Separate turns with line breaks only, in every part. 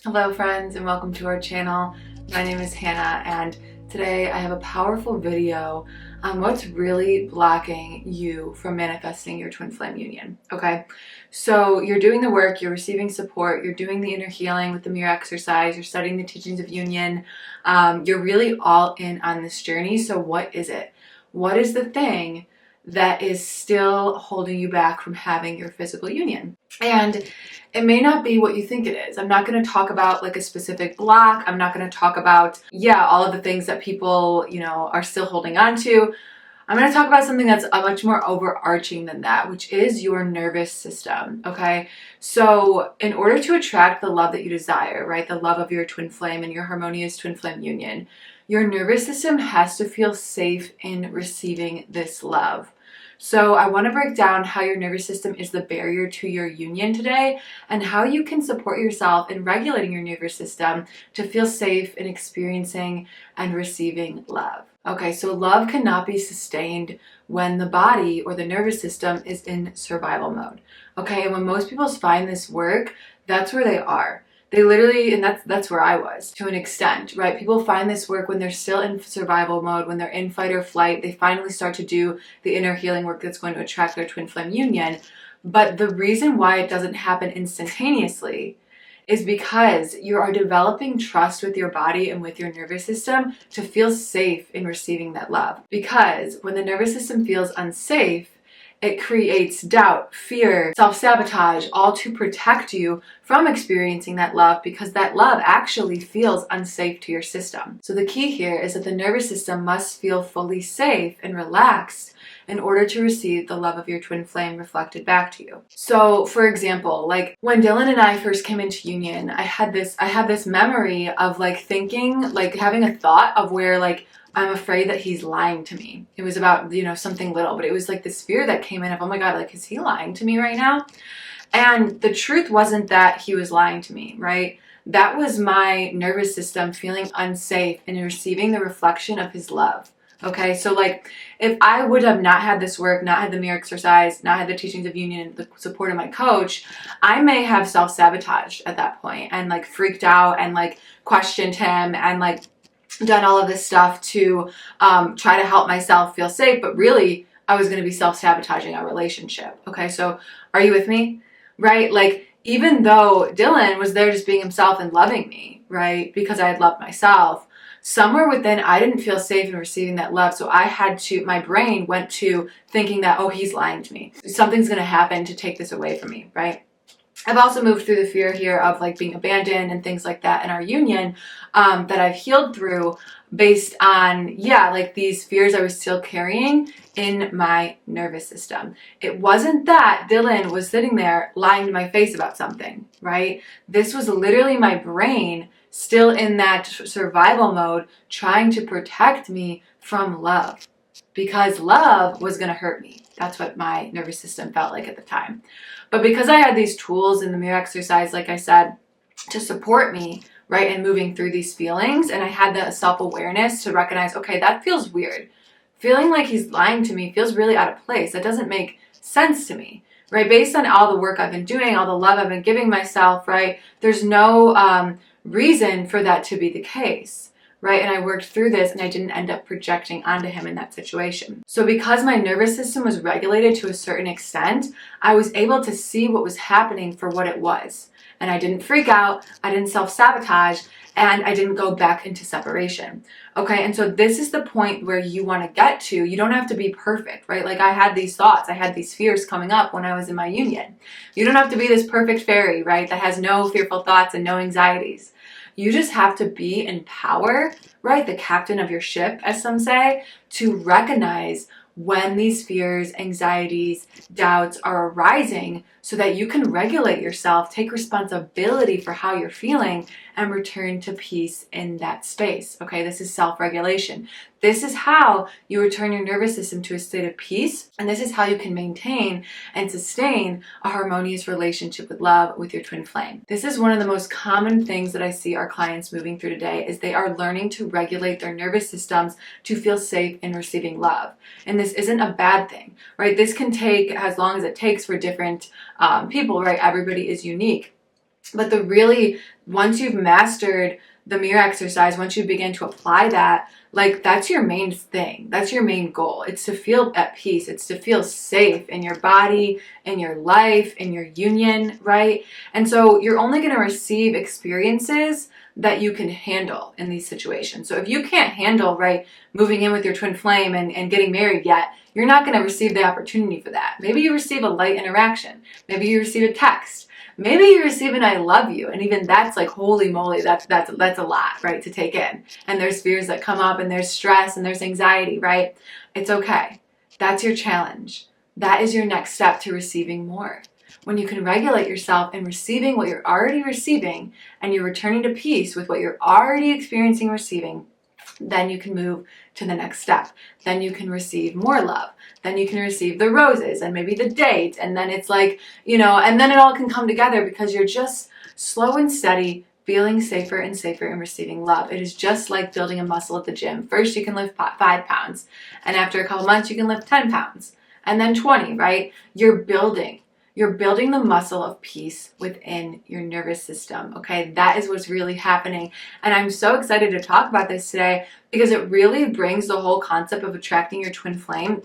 Hello friends and welcome to our channel. My name is Hannah and today I have a powerful video on what's really blocking you from manifesting your twin flame union. Okay, so you're doing the work, you're receiving support, you're doing the inner healing with the mirror exercise, you're studying the teachings of union, you're really all in on this journey. So what is it? What is the thing that is still holding you back from having your physical union? And it may not be what you think it is. I'm not going to talk about like a specific block. I'm not going to talk about, all of the things that people, are still holding on to. I'm going to talk about something that's much more overarching than that, which is your nervous system, okay? So in order to attract the love that you desire, right, the love of your twin flame and your harmonious twin flame union, your nervous system has to feel safe in receiving this love. So I want to break down how your nervous system is the barrier to your union today and how you can support yourself in regulating your nervous system to feel safe in experiencing and receiving love. Okay, so love cannot be sustained when the body or the nervous system is in survival mode. Okay, and when most people find this work, that's where they are. They literally, and that's where I was to an extent, right? People find this work when they're still in survival mode, when they're in fight or flight. They finally start to do the inner healing work that's going to attract their twin flame union. But the reason why it doesn't happen instantaneously is because you are developing trust with your body and with your nervous system to feel safe in receiving that love. Because when the nervous system feels unsafe, it creates doubt, fear, self-sabotage, all to protect you from experiencing that love, because that love actually feels unsafe to your system. So the key here is that the nervous system must feel fully safe and relaxed in order to receive the love of your twin flame reflected back to you. So for example, like when Dylan and I first came into union, I had this memory of like thinking, like having a thought of where like I'm afraid that he's lying to me. It was about, something little, but it was like this fear that came in of, oh my God, like, is he lying to me right now? And the truth wasn't that he was lying to me, right? That was my nervous system feeling unsafe and receiving the reflection of his love. Okay, so like if I would have not had this work, not had the mirror exercise, not had the teachings of union, the support of my coach, I may have self-sabotaged at that point and like freaked out and like questioned him and like done all of this stuff to try to help myself feel safe, but really I was going to be self-sabotaging our relationship. Okay, so are you with me? Right? Like even though Dylan was there just being himself and loving me, right, because I had loved myself, somewhere within I didn't feel safe in receiving that love. So my brain went to thinking that, oh, he's lying to me. Something's going to happen to take this away from me, right? I've also moved through the fear here of like being abandoned and things like that in our union that I've healed through based on, like these fears I was still carrying in my nervous system. It wasn't that Dylan was sitting there lying to my face about something, right? This was literally my brain still in that survival mode trying to protect me from love, because love was going to hurt me. That's what my nervous system felt like at the time. But because I had these tools in the mirror exercise, like I said, to support me, right, in moving through these feelings, and I had the self-awareness to recognize, okay, that feels weird. Feeling like he's lying to me feels really out of place. That doesn't make sense to me, right? Based on all the work I've been doing, all the love I've been giving myself, right, there's no reason for that to be the case. Right? And I worked through this and I didn't end up projecting onto him in that situation. So because my nervous system was regulated to a certain extent, I was able to see what was happening for what it was. And I didn't freak out, I didn't self-sabotage, and I didn't go back into separation. Okay, and so this is the point where you want to get to. You don't have to be perfect, right? Like I had these thoughts, I had these fears coming up when I was in my union. You don't have to be this perfect fairy, right, that has no fearful thoughts and no anxieties. You just have to be in power, right? The captain of your ship, as some say, to recognize when these fears, anxieties, doubts are arising so that you can regulate yourself, take responsibility for how you're feeling, and return to peace in that space. Okay, this is self-regulation. This is how you return your nervous system to a state of peace, and this is how you can maintain and sustain a harmonious relationship with love with your twin flame. This is one of the most common things that I see our clients moving through today, is they are learning to regulate their nervous systems to feel safe in receiving love. And this isn't a bad thing, right? This can take as long as it takes for different people, right? Everybody is unique. But once you've mastered the mirror exercise, once you begin to apply that, like, that's your main thing. That's your main goal. It's to feel at peace. It's to feel safe in your body, in your life, in your union, right? And so you're only going to receive experiences that you can handle in these situations. So if you can't handle, right, moving in with your twin flame and getting married yet, you're not going to receive the opportunity for that. Maybe you receive a light interaction. Maybe you receive a text. Maybe you receive an I love you. And even that's like, holy moly, that's a lot, right, to take in. And there's fears that come up, and there's stress, and there's anxiety, right? It's okay. That's your challenge. That is your next step to receiving more. When you can regulate yourself and receiving what you're already receiving, and you're returning to peace with what you're already experiencing receiving, then you can move to the next step. Then you can receive more love. Then you can receive the roses and maybe the date. And then it's like, and then it all can come together because you're just slow and steady, feeling safer and safer in receiving love. It is just like building a muscle at the gym. First, you can lift 5 pounds. And after a couple months, you can lift 10 pounds. And then 20, right? You're building the muscle of peace within your nervous system, okay? That is what's really happening. And I'm so excited to talk about this today because it really brings the whole concept of attracting your twin flame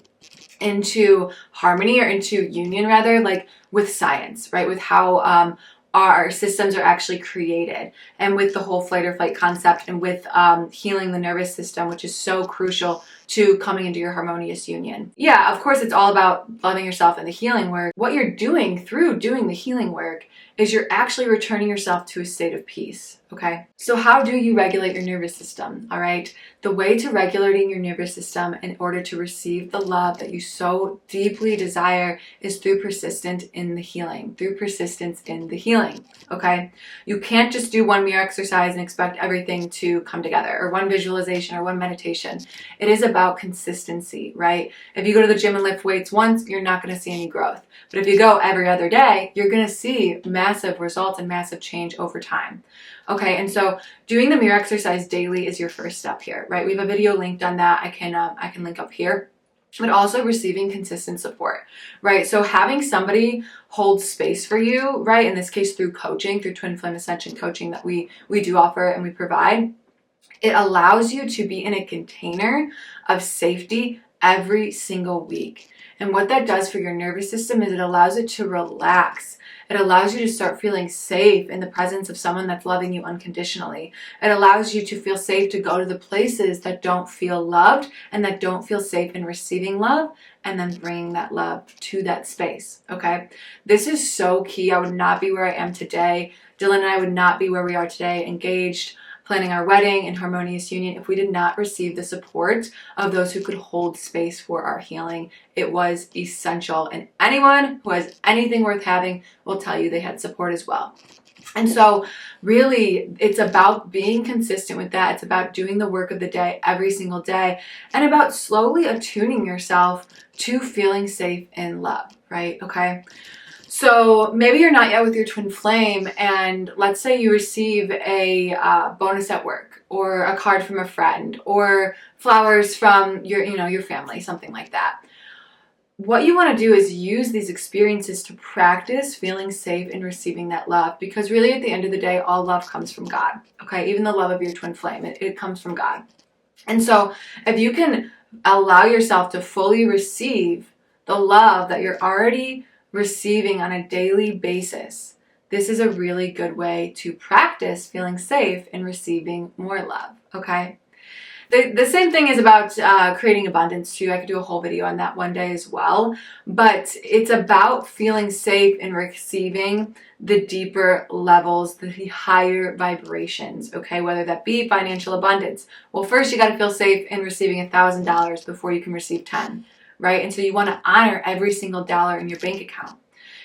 into harmony, or into union rather, like with science, right? With how our systems are actually created, and with the whole flight or fight concept, and with healing the nervous system, which is so crucial to coming into your harmonious union. Yeah, of course, it's all about loving yourself and the healing work. What you're doing through doing the healing work is you're actually returning yourself to a state of peace, okay? So how do you regulate your nervous system, all right? The way to regulating your nervous system in order to receive the love that you so deeply desire is through persistence in the healing, okay? You can't just do one mirror exercise and expect everything to come together, or one visualization or one meditation. It is about consistency, right? If you go to the gym and lift weights once, you're not going to see any growth. But if you go every other day, you're going to see massive results and massive change over time. Okay, and so doing the mirror exercise daily is your first step here, right? We have a video linked on that. I can link up here. But also receiving consistent support, right? So having somebody hold space for you, right? In this case, through coaching, through Twin Flame Ascension coaching that we do offer and we provide, it allows you to be in a container of safety every single week. And what that does for your nervous system is it allows it to relax. It allows you to start feeling safe in the presence of someone that's loving you unconditionally. It allows you to feel safe to go to the places that don't feel loved and that don't feel safe in receiving love, and then bringing that love to that space, okay? This is so key. I would not be where I am today. Dylan and I would not be where we are today, engaged, planning our wedding in harmonious union, if we did not receive the support of those who could hold space for our healing. It was essential, and anyone who has anything worth having will tell you they had support as well. And so really, it's about being consistent with that. It's about doing the work of the day every single day, and about slowly attuning yourself to feeling safe in love, right? Okay. So maybe you're not yet with your twin flame, and let's say you receive a bonus at work, or a card from a friend, or flowers from your family, something like that. What you want to do is use these experiences to practice feeling safe in receiving that love, because really at the end of the day, all love comes from God, okay? Even the love of your twin flame, it comes from God. And so if you can allow yourself to fully receive the love that you're already receiving on a daily basis, this is a really good way to practice feeling safe in receiving more love, okay? The same thing is about creating abundance too. I could do a whole video on that one day as well, but it's about feeling safe in receiving the deeper levels, the higher vibrations, okay? Whether that be financial abundance. Well, first you got to feel safe in receiving $1,000 before you can receive 10. Right? And so you want to honor every single dollar in your bank account.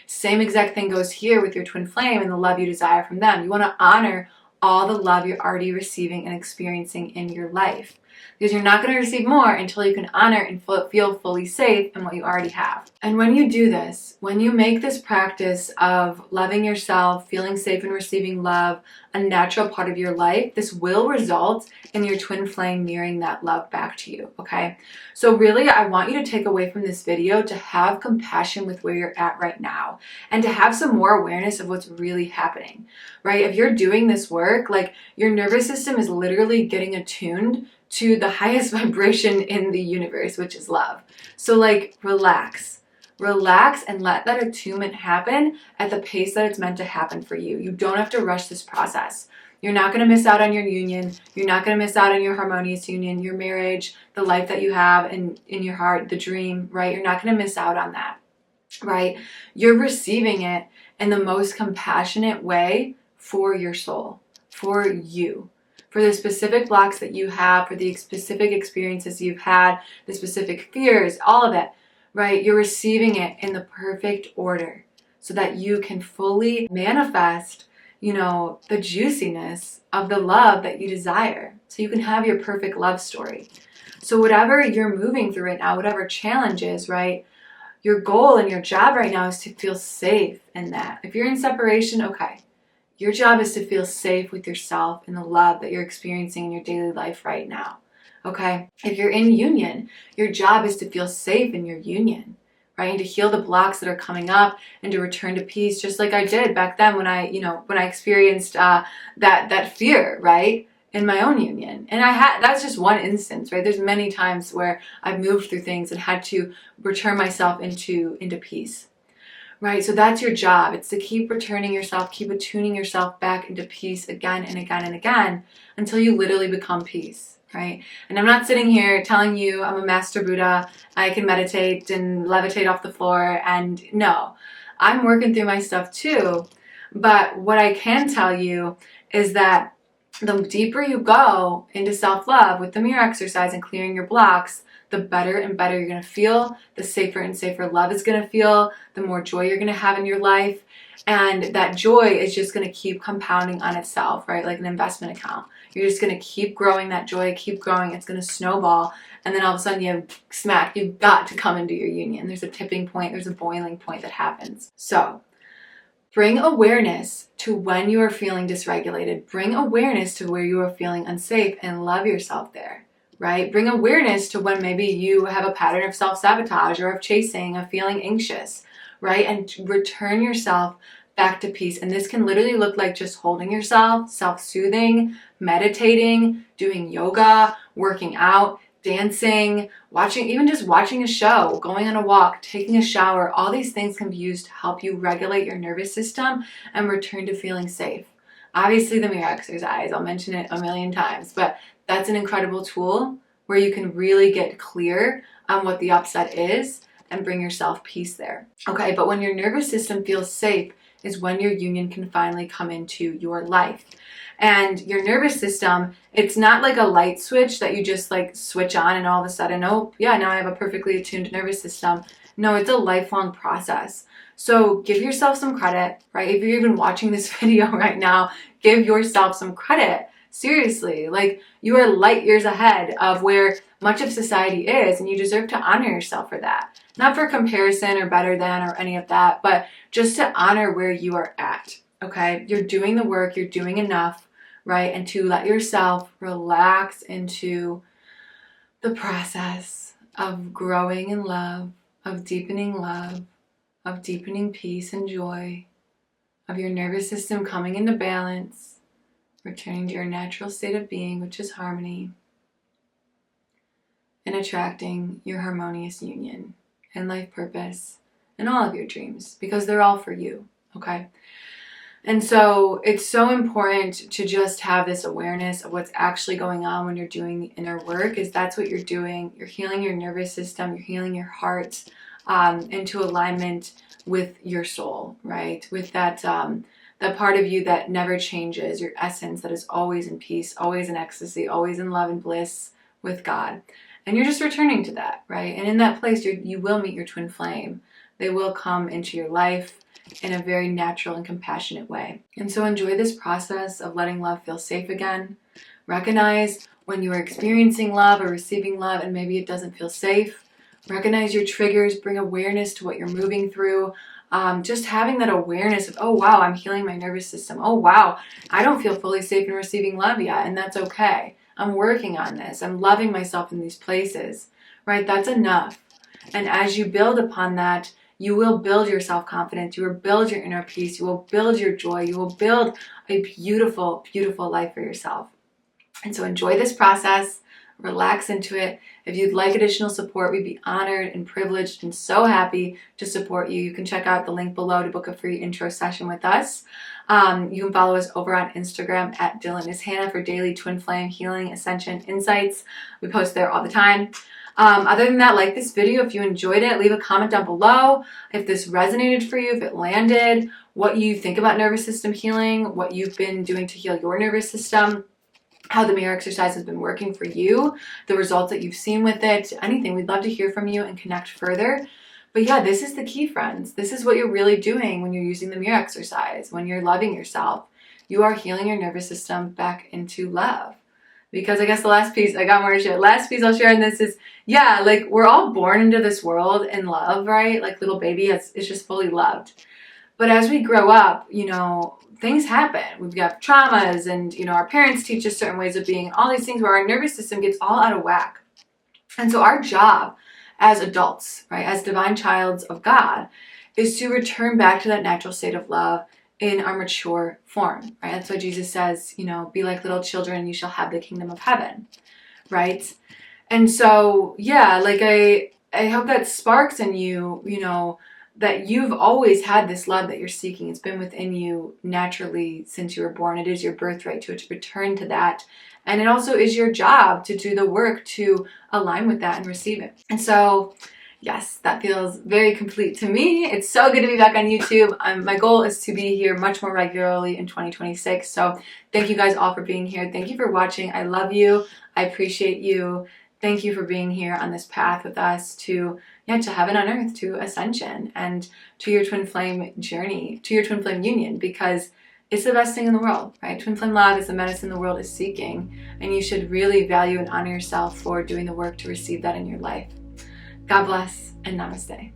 Same exact thing goes here with your twin flame and the love you desire from them. You want to honor all the love you're already receiving and experiencing in your life. because you're not going to receive more until you can honor and feel fully safe in what you already have. And when you do this, when you make this practice of loving yourself, feeling safe and receiving love a natural part of your life, this will result in your twin flame mirroring that love back to you, okay? So really, I want you to take away from this video to have compassion with where you're at right now and to have some more awareness of what's really happening, right? If you're doing this work, like your nervous system is literally getting attuned to the highest vibration in the universe, which is love. So like relax and let that attunement happen at the pace that it's meant to happen for you. You don't have to rush this process. You're not going to miss out on your union. You're not going to miss out on your harmonious union, your marriage, the life that you have in your heart, the dream, right? You're not going to miss out on that, right? You're receiving it in the most compassionate way for your soul, for you, for the specific blocks that you have, for the specific experiences you've had, the specific fears, all of it, right? You're receiving it in the perfect order so that you can fully manifest, the juiciness of the love that you desire. So you can have your perfect love story. So whatever you're moving through right now, whatever challenges, right? Your goal and your job right now is to feel safe in that. If you're in separation, okay. Your job is to feel safe with yourself and the love that you're experiencing in your daily life right now. Okay? If you're in union, your job is to feel safe in your union, right? And to heal the blocks that are coming up and to return to peace, just like I did back then when I experienced that fear, right? In my own union. And that's just one instance, right? There's many times where I've moved through things and had to return myself into peace. Right? So that's your job. It's to keep returning yourself, keep attuning yourself back into peace again and again and again until you literally become peace, right? And I'm not sitting here telling you I'm a master Buddha, I can meditate and levitate off the floor, and no, I'm working through my stuff too. But what I can tell you is that the deeper you go into self-love with the mirror exercise and clearing your blocks, the better and better you're going to feel, the safer and safer love is going to feel, the more joy you're going to have in your life. And that joy is just going to keep compounding on itself, right? Like an investment account. You're just going to keep growing that joy, keep growing. It's going to snowball. And then all of a sudden you've got to come into your union. There's a tipping point. There's a boiling point that happens. So bring awareness to when you are feeling dysregulated. Bring awareness to where you are feeling unsafe and love yourself there. Right? Bring awareness to when maybe you have a pattern of self-sabotage or of chasing, of feeling anxious, right? And return yourself back to peace. And this can literally look like just holding yourself, self-soothing, meditating, doing yoga, working out, dancing, even just watching a show, going on a walk, taking a shower. All these things can be used to help you regulate your nervous system and return to feeling safe. Obviously the mirror exercise, I'll mention it a million times, but that's an incredible tool where you can really get clear on what the upset is and bring yourself peace there. Okay, but when your nervous system feels safe is when your union can finally come into your life. And your nervous system, it's not like a light switch that you just like switch on and all of a sudden, oh yeah, now I have a perfectly attuned nervous system. No, it's a lifelong process. So give yourself some credit, right? If you're even watching this video right now, give yourself some credit. Seriously, like you are light years ahead of where much of society is, and you deserve to honor yourself for that. Not for comparison or better than or any of that, but just to honor where you are at, okay? You're doing the work, you're doing enough, right? And to let yourself relax into the process of growing in love, of deepening peace and joy, of your nervous system coming into balance, returning to your natural state of being, which is harmony, and attracting your harmonious union and life purpose and all of your dreams, because they're all for you, okay? And so it's so important to just have this awareness of what's actually going on when you're doing the inner work, is that's what you're doing. You're healing your nervous system, you're healing your heart into alignment with your soul, right? With that part of you that never changes, your essence that is always in peace, always in ecstasy, always in love and bliss with God. And you're just returning to that, right? And in that place, you will meet your twin flame, They will come into your life in a very natural and compassionate way. And so enjoy this process of letting love feel safe again. Recognize when you are experiencing love or receiving love and maybe it doesn't feel safe. Recognize your triggers, bring awareness to what you're moving through. Just having that awareness of, oh wow, I'm healing my nervous system. Oh wow, I don't feel fully safe in receiving love yet, and that's okay. I'm working on this. I'm loving myself in these places, right? That's enough. And as you build upon that, you will build your self-confidence. You will build your inner peace. You will build your joy. You will build a beautiful, beautiful life for yourself. And so enjoy this process. Relax into it. If you'd like additional support, we'd be honored and privileged and so happy to support you. You can check out the link below to book a free intro session with us. You can follow us over on Instagram at @DylanIsHannah for daily twin flame healing ascension insights. We post there all the time. Other than that, like this video if you enjoyed it. Leave a comment down below if this resonated for you, if it landed, what you think about nervous system healing, what you've been doing to heal your nervous system, how the mirror exercise has been working for you, the results that you've seen with it, anything. We'd love to hear from you and connect further. But yeah, this is the key, friends. This is what you're really doing when you're using the mirror exercise, when you're loving yourself. You are healing your nervous system back into love. Because I guess the last piece, I got more to share. Last piece I'll share in this is, yeah, like we're all born into this world in love, right? Like little baby is just fully loved. But as we grow up, you know, things happen. We've got traumas and, you know, our parents teach us certain ways of being, all these things where our nervous system gets all out of whack. And so our job as adults, right, as divine childs of God, is to return back to that natural state of love in our mature form, right? That's why Jesus says, you know, be like little children and you shall have the kingdom of heaven, right? And so, yeah, like I hope that sparks in you, you know, that you've always had this love that you're seeking. It's been within you naturally since you were born. It is your birthright to return to that. And it also is your job to do the work to align with that and receive it. And so, yes, that feels very complete to me. It's so good to be back on YouTube. My goal is to be here much more regularly in 2026. So thank you guys all for being here. Thank you for watching. I love you. I appreciate you. Thank you for being here on this path with us to heaven on earth, to ascension, and to your twin flame journey, to your twin flame union, because it's the best thing in the world, right? Twin flame love is the medicine the world is seeking, and you should really value and honor yourself for doing the work to receive that in your life. God bless and namaste.